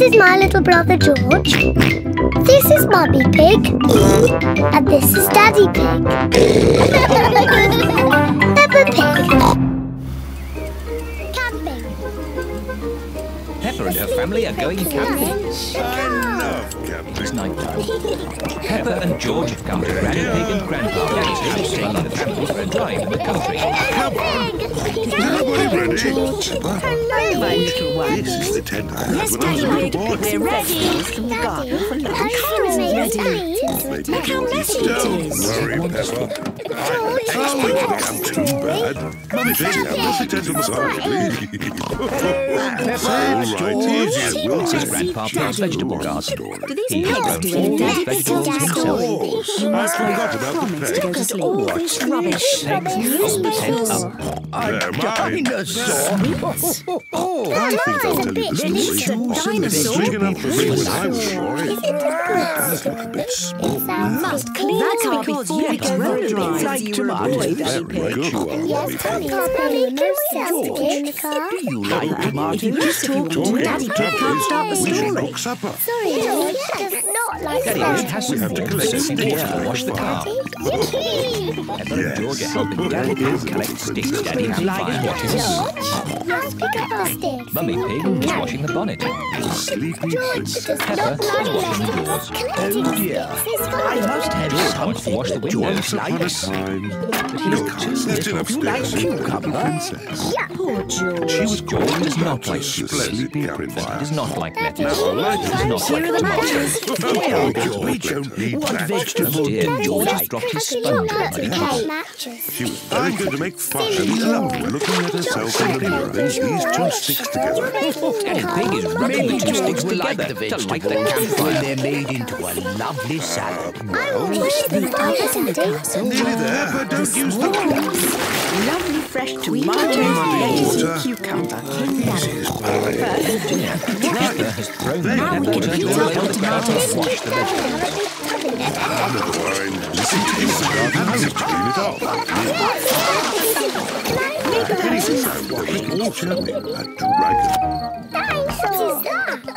is my little brother George. This is Mummy Pig. And this is Daddy Pig. Peppa Pig. Camping. Peppa and her family are going camping. I love camping. It's night time. Peppa and George have come to Granny Pig and Grandpa Pig's house to run the family for a drive in the country. Come on. Everybody ready? Hello, my little one. This is the tent I had Yes, when I was a Daddy, little boy. we're ready. From the garden for lunch. Daddy, Carrots ready. ready. Look how messy it Don't is. worry, Peppa. I'm an expert when it comes too bad. Mummy Pig, have the tent on the side, please. All right, easy, we'll This is take. Grandpa Pig's vegetable garden. Do these He's pigs grown do all anything? these vegetables himself. I forgot about the Promise to pen. go to sleep. All this rubbish. Hold the tent up. They're mine. I think I'll tell you the story. It was big enough for me when I was a boy. It does look a bit small now. Must clean that up before we go for a drive. Like tomatoes. Very good you are, Mummy Pig. Mummy, can we have to get in the car? Do you like tomatoes? Daddy Pig can't start the We should story. cook supper. Sorry, George does not like Daddy that. Pig has some have to more collect soap and sticks water for to wash the car. Peppa and George are helping Daddy Pig collect sticks Daddy has fire watching the Let's pick up the sticks. Mummy Pig is washing the bonnet. Sleepy George Princess. does Peppa not is like washing the that. doors. Oh dear. I must have George wants to something wash the that George windows. Upon a likes. time, But look, he's too that's little. enough You like stairs. cucumber? Princess. Poor George. She was George called does not like Sleepy He Princess. does not like lettuce. Now, I like He does not Here like are the tomatoes. matches. Well, We George, don't need what that. vegetable Oh do dear, you George has like? dropped his Has she sponge not in the got muddy to puddle. play matches? She was very good to make fun and loved looking at herself in the mirror and these two sticks together. Daddy Pig is rubbing the two sticks Will like together the to light the vegetables when campfire. they're made into a lovely salad. Where's the other Daddy? Nearly there, but don't use the Lovely fresh tomatoes, lettuce and cucumber. This is pie. Peppa has thrown the Now we water can to heat the up well the to wash tomatoes. the vegetables. Never mind. Listen to this garden and just clean it off. Beginning to sound like it was all chirping. A dragon.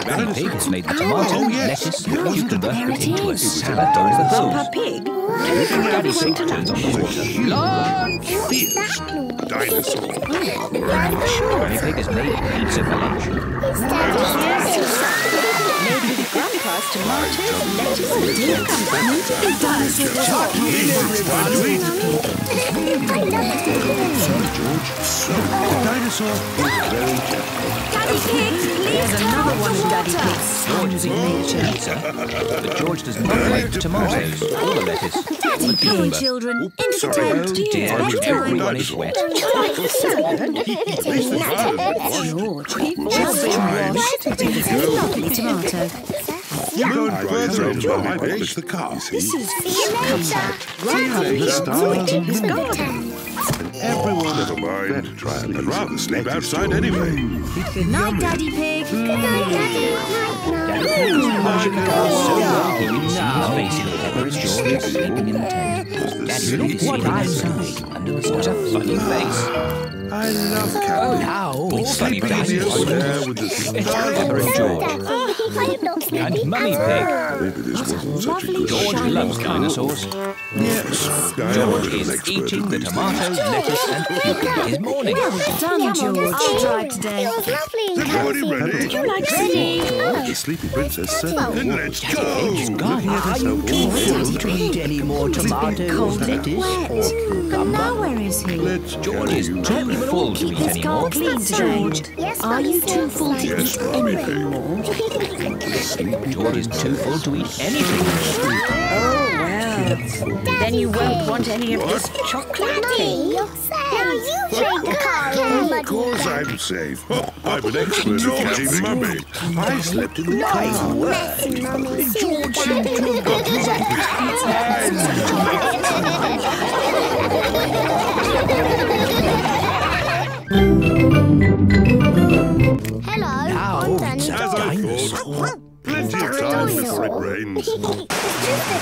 Granny Pig has made the tomato, Oh, yes. lettuce and cucumber There it into a is. salad over the Peppa hose. Pig. Daddy Pig turns on the water. Fierce dinosaur. Granny Pig has made pizza for lunch. Made with Grandpa's tomatoes, lettuce and cucumber. It's time to eat. Sorry, George. So, the dinosaur is very gentle. Daddy Pig, there's another one of Daddy Pig's George has eaten pizza, but George does not like the tomatoes or the lettuce or the Come on, cucumber. children. Oops, Into the sorry. tent. Oh dear, everyone is wet. At least the salad was washed. George, Well, just fine. washed. It's a lovely tomato. You go and further into my box the car, see? This is cucumber. Grandpa The Pig stars grew it in and his moon. garden. Everyone never mind. I'd rather sleep outside anyway. Good night, Daddy Pig. Daddy Pig is polishing the car so well he can see his face in Peppa and George are sleeping in the tent. Daddy Pig is sleeping outside under the stars. What a funny face. I love candy. Now, He's funny Sleeping in the faces. open air with the It's stars. Peppa and George and Mummy Pig. Maybe this wasn't such a good George idea. loves dinosaurs. Yes. George is eating the tomatoes, lettuce and cucumber this morning. Done, George. I'll drive today. It was lovely and Everybody cozy. ready? You like singing? The sleepy princess said, then let's go. Pig's gone. Looking at are you herself too all full over. to eat any more tomatoes, lettuce, or But cucumber? now where is he? Let's George carry is you. too full to eat His anymore. car clean today. Yes, Are you Mummy too says full to like- Yes, eat Mummy anything Pig. more? George is too full to eat anything. Then you won't want any of this chocolate Mummy, you're safe. Now you take the car in the Of muddy course mud. I'm safe. I'm an expert at catching mummy. I slept in the car. Messy Mummy, silly Hello, I'm Danny. As I thought. Plenty of time before it rains. It's just a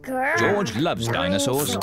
dinosaur. George loves dinosaurs.